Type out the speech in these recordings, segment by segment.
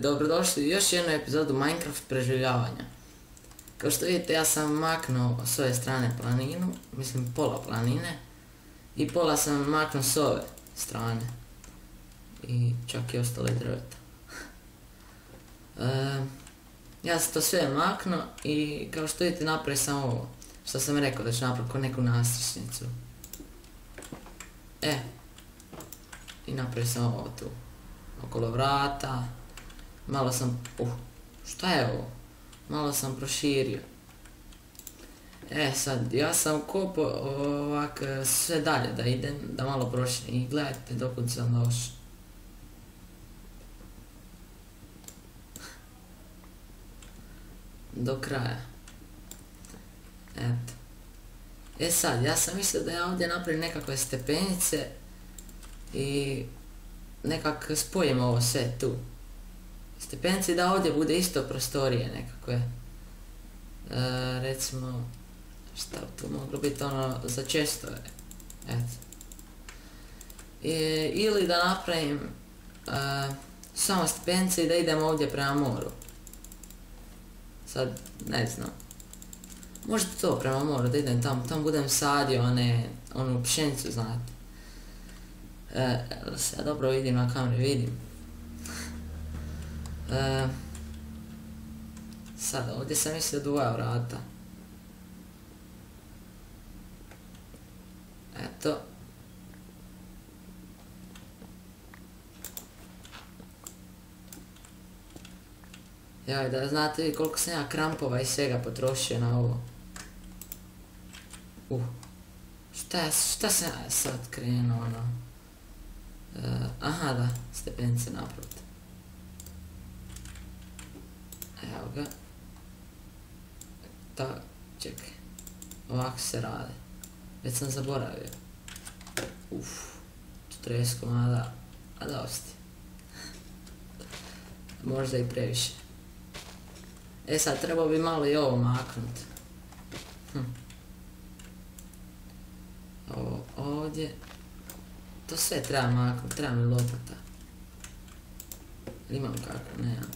dobrodošli u još jednu epizodu Minecraft preživljavanja. Kao što vidite, ja sam maknuo s ove strane planinu, mislim pola planine, i pola sam maknuo s ove strane. I čak i ostale drveta. Ja sam to sve maknuo i kao što vidite napravio sam ovo. Što sam rekao da ću napraviti kao neku nastrešnicu. I napravio sam ovo tu. Okolo vrata. Malo sam... šta je ovo? Malo sam proširio. Sad, ja sam kopao ovak sve dalje da idem, da malo proširim. I gledajte dokud sam došao. Do kraja. Eto. Sad, ja sam mislio da ja ovdje napravim nekakve stepenice i nekak spojim ovo sve tu. Stepenice da ovdje bude isto prostorije nekakve. Recimo, šta tu moglo biti ono za čestove. Eto. Ili da napravim samo stepenice i da idem ovdje prema moru. Sad, ne znam. Možda to prema moru, da idem tamo budem sadio, onu pšenicu, znate. Se ja dobro vidim na kameri, vidim. Sad, ovdje sam mislio dvoja vrata. Eto. Joj, da znate vi koliko sam ja krampova i svega potrošio na ovo. Šta sam ja sad krenuo, ono? Aha, da, stepenice naprot. Evo ga. Čekaj. Ovako se rade. Već sam zaboravio. 40 komada. A dosti. Možda i previše. Sad, trebao bi malo i ovo maknut. Ovo ovdje. To sve treba maknut, treba mi lopata. Imam kako, nemam.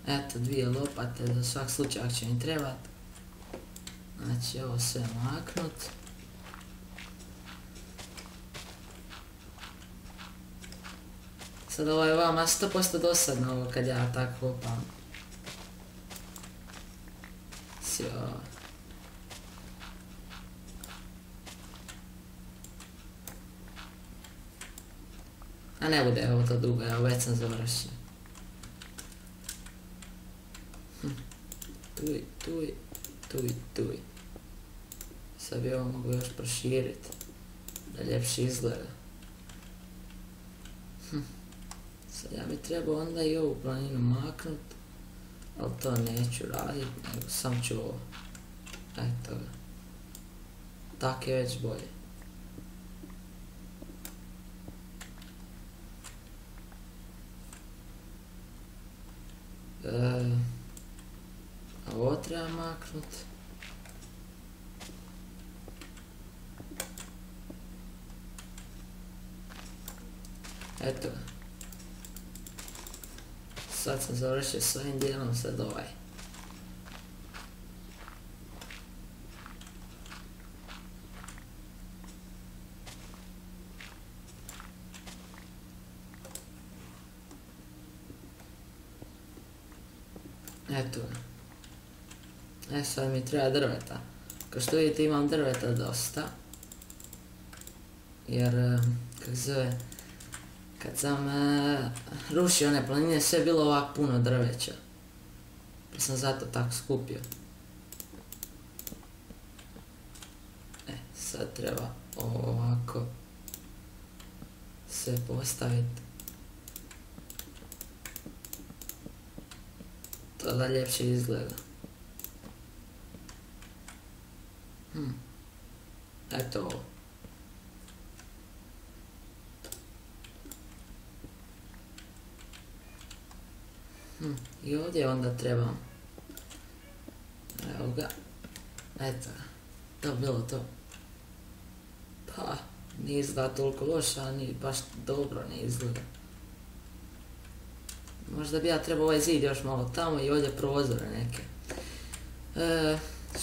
Eto, 2 lopate, za svak slučaj će mi trebat. Znači, ovo sve maknut. Sad ovo je vama 100% dosadno ovo kad ja tako kopam. Sjoj. A ne bude ovo to dugo, evo već sam završio. Tuj. Sad bi ovo mogu još proširiti, da ljepše izgleda. Sad ja bi trebao onda i ovu planinu maknut, ali to neću raditi, nego sam ću ovo. Eto ga. Tak je već bolje. Ovo treba maknut. Eto ga. Sad sam završio s ovim dijelom, sad ovaj. Eto ga. Sad mi treba drveta. Kao što vidite imam drveta dosta. Jer, kako zove, kad sam rušio one planine, sve je bilo ovako puno drveća. Pa sam zato tako skupio. Sad treba ovako sve postaviti. To da ljepše izgleda. Eto ovo. I ovdje onda trebam Evo ga. Eto, to je bilo to. Pa, nije izgleda toliko loše, ali nije baš dobro ne izgleda. Možda bi ja trebao ovaj zid još malo tamo i ovdje prozore neke.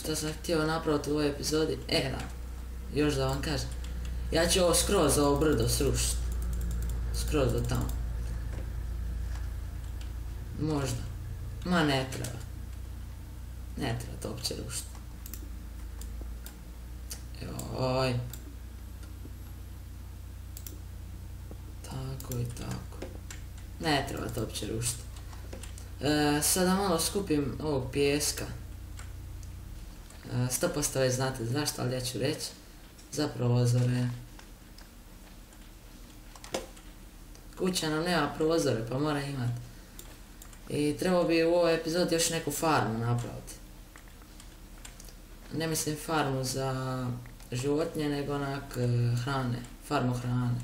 Što sam htio napraviti u ovoj epizodi? Da, još da vam kažem. Ja ću ovo skroz, ovo brdo srušiti. Skroz do tamo. Možda. Ma ne treba. Ne treba to uopće rušiti. Joj. Tako i tako. Ne treba to uopće rušiti. Sada malo skupim ovog pijeska. 100% već znate zašto, ali ja ću reći. Za prozore. Kuća nam nema prozore, pa mora imati. I trebao bi u ovoj epizodi još neku farmu napraviti. Ne mislim farmu za životinje, nego onak hrane. Farmu hrane.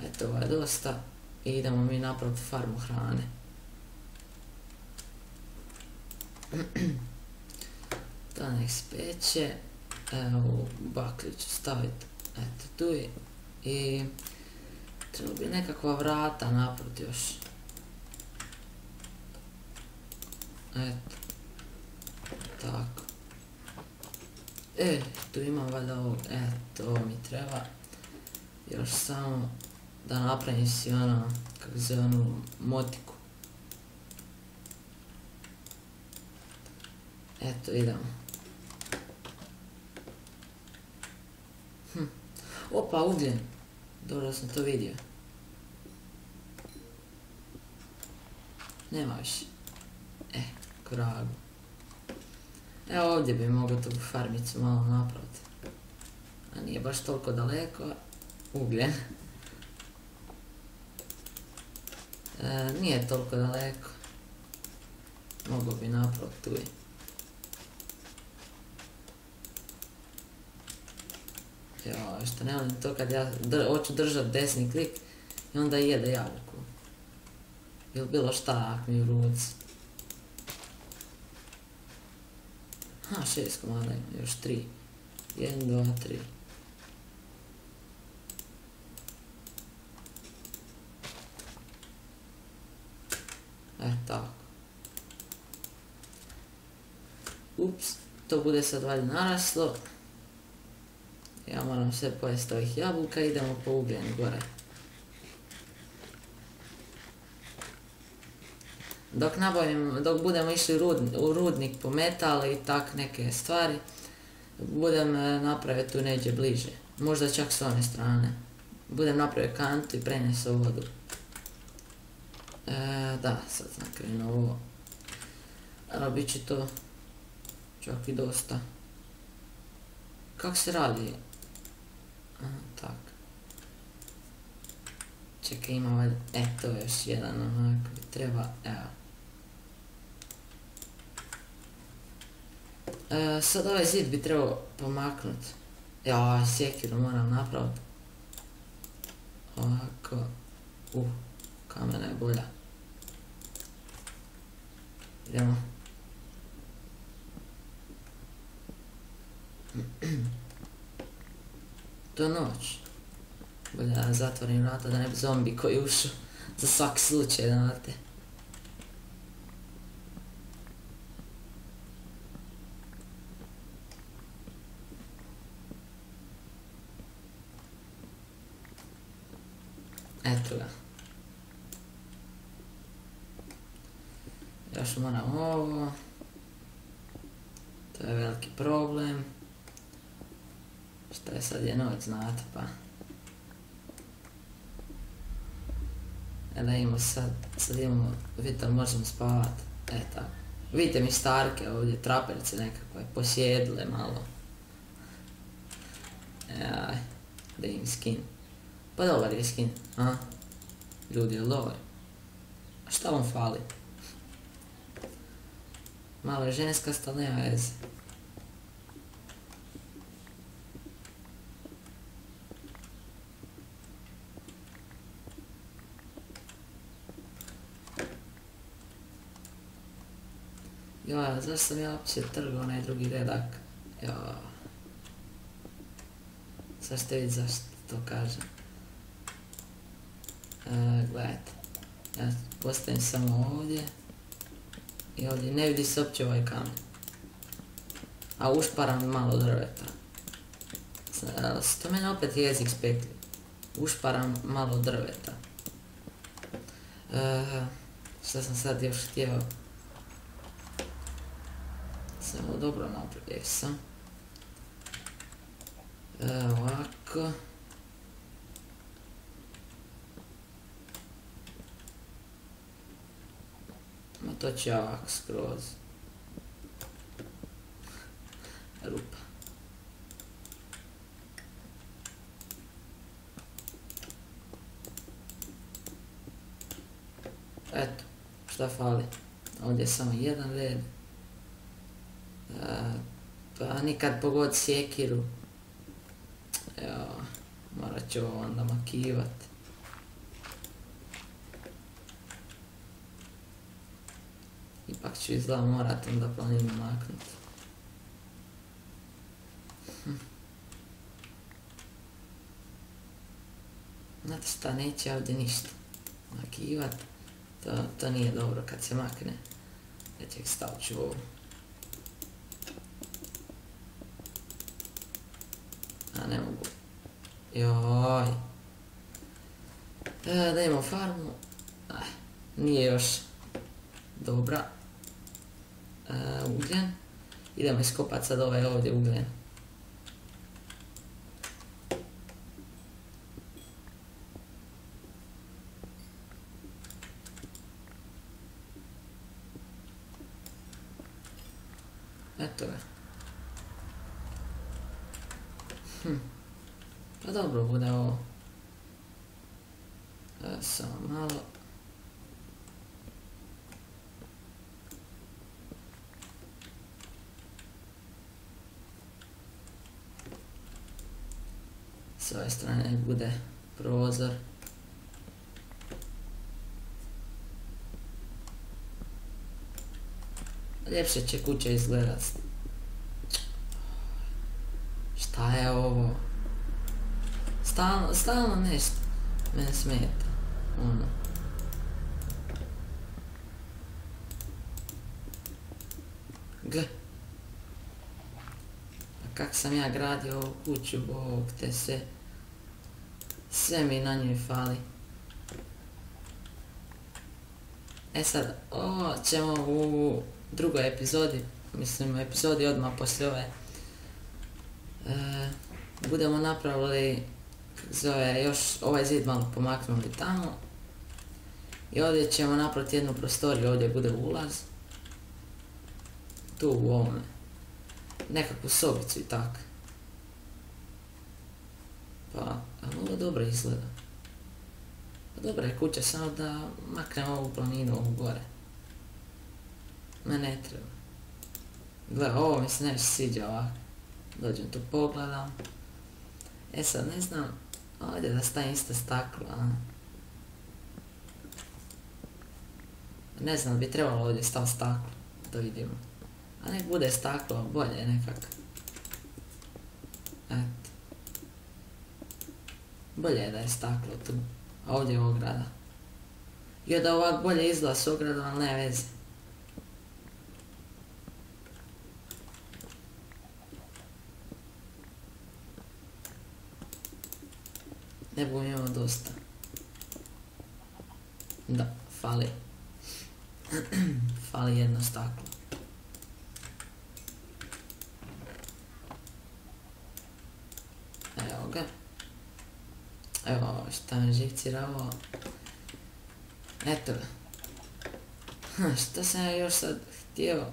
Eto, ovo je dosta. I idemo mi napraviti farmu hrane. To nek speće. Evo, baklju ću staviti. Eto, tu je. I treba bi nekakva vrata napraviti još. Eto. Tako. Tu imam valjda ovo. Eto, ovo mi treba. Još samo da napravim si ono, kako se onu motiku. Eto, idemo. Opa, ugljen. Dobro da sam to vidio. Nema više. Kragu. Evo ovdje bi mogao tu farmicu malo napraviti. A nije baš toliko daleko. Ugljen. Nije toliko daleko. Mogao bi napraviti tu i. Joj, što ne volim to kad ja hoću držati desni klik i onda jede jabuku. Ili bilo šta ak mi u ruci. 6 komada ima, još 3. 1, 2, 3. Tako. Ups, to bude sad valjda naraslo. Ja moram sve pojesti ovih jabuka, idemo po ugljen gore. Dok budemo išli u rudnik po metal i tak neke stvari, budem napravio tu neđe bliže. Možda čak s one strane. Budem napravio kantu i prenesu vodu. Da, sad sam krenuo ovo. Ali bit će to čak i dosta. Kako se radi? Tak. Čekaj, ima valjda. To je još jedan onak bi treba, evo. Sad ovaj zid bi trebao pomaknut. Ja, sjekiru moram napraviti. Ovako. Kamena je bolja. Idemo. To je noć. Bolje da zatvorim vrata da ne bi zombi koji ušao. Za svaki slučaj, znate. Eto ga. Još moram ovo. To je veliki problem. Šta je sad je noć, znate pa. Da imamo sad imamo, vidite li možemo spavati. Tako. Vidite mi starke ovdje, traperice nekakve, posjedile malo. Da im skin. Pa dobar je skin, a? Ljudi, je dobar? A šta vam fali? Malo je ženska, ali nema veze. Joj, zašto sam ja uopće trgao onaj drugi redak? Joj. Sad ćete vidjeti zašto to kažem. Gledajte. Ja postavim samo ovdje. I ovdje ne vidi se uopće ovaj kamen. A ušparam malo drveta. To mene opet jezik spekli. Ušparam malo drveta. Šta sam sad još htio? Samo dobro napravio sam. Ovako. Ma to ću ja ovako skroz. Rupa. Eto, šta fali? Ovdje je samo jedan red. Pa nikad pogod sjekiru. Evo, morat ću ovo onda makivat. Ipak ću izgleda morat onda planinu maknut. Znate šta, neće ovdje ništa makivat. To nije dobro kad se makne. Ja ću stavit ću ovo. A ne mogu. Joj. Da imamo farmu. Nije još dobra. Ugljen. Idemo iskopat sad ovaj ovdje ugljen. Eto ga. Pa dobro bude ovo. Samo malo. S ove strane nek bude prozor. Ljepše će kuća izgledat. Šta je ovo? Stalno nešto mene smeta. Ono. Gle. A kak sam ja gradio ovu kuću, bog te sve. Sve mi na njoj fali. E sad, ovo ćemo u drugoj epizodi, mislim epizodi odmah poslije ove, budemo napravili, zove, još ovaj zid malo pomaknuli tamo. I ovdje ćemo napraviti jednu prostoriju, ovdje bude ulaz. Tu u ovome. Nekakvu sobicu i tak. Pa, ali ovo dobro izgleda. Pa dobra je kuća, samo da maknemo ovu planinu ovu gore. Me ne treba. Gle, ovo mi se nešto sviđa ovako. Dođem tu pogledam. E sad ne znam, ovdje da stavim isto staklo, a? Ne znam, bi trebalo ovdje staviti staklo, da vidimo. A nek bude staklo, bolje je nekak. Eto. Bolje je da je staklo tu, a ovdje je ograda. I da ovak bolje izgleda s ogradom, ali ne veze. Ne budem imao dosta. Da, fali. Fali jedno staklo. Evo ga. Evo šta me živcira ovo. Eto ga. Šta sam ja još sad htio?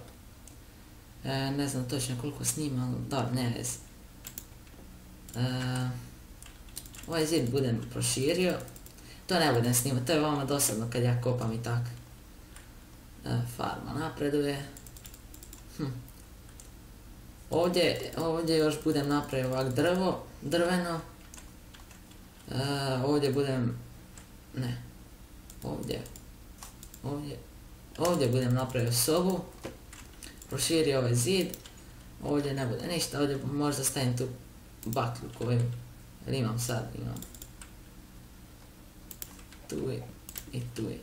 Ne znam točno koliko snima, ali da, ne vez. Ovaj zid budem proširio. To ne budem snimati, to je vama dosadno kad ja kopam i tak. Farma napreduje. Ovdje još budem napravio ovak drveno. Ovdje budem, ne, ovdje budem napravio sobu. proširio ovaj zid. Ovdje ne bude ništa, ovdje možda stavim tu baklju koju imam sad, imam. Tu je i tu je.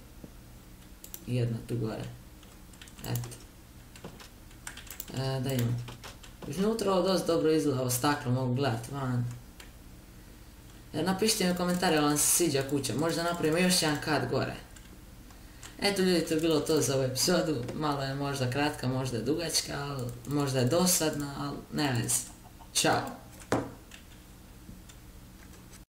I jedna tu gore. Eto. Da imam. Iznutra ovo dosta dobro izgleda, ovo staklo mogu gledat van. Napišite mi u komentarima vam se sviđa kuća, možda napravimo još jedan kat gore. Eto ljudi, to je bilo to za ovu epizodu, malo je možda kratka, možda je dugačka, možda je dosadna, ali ne veze. Ćao!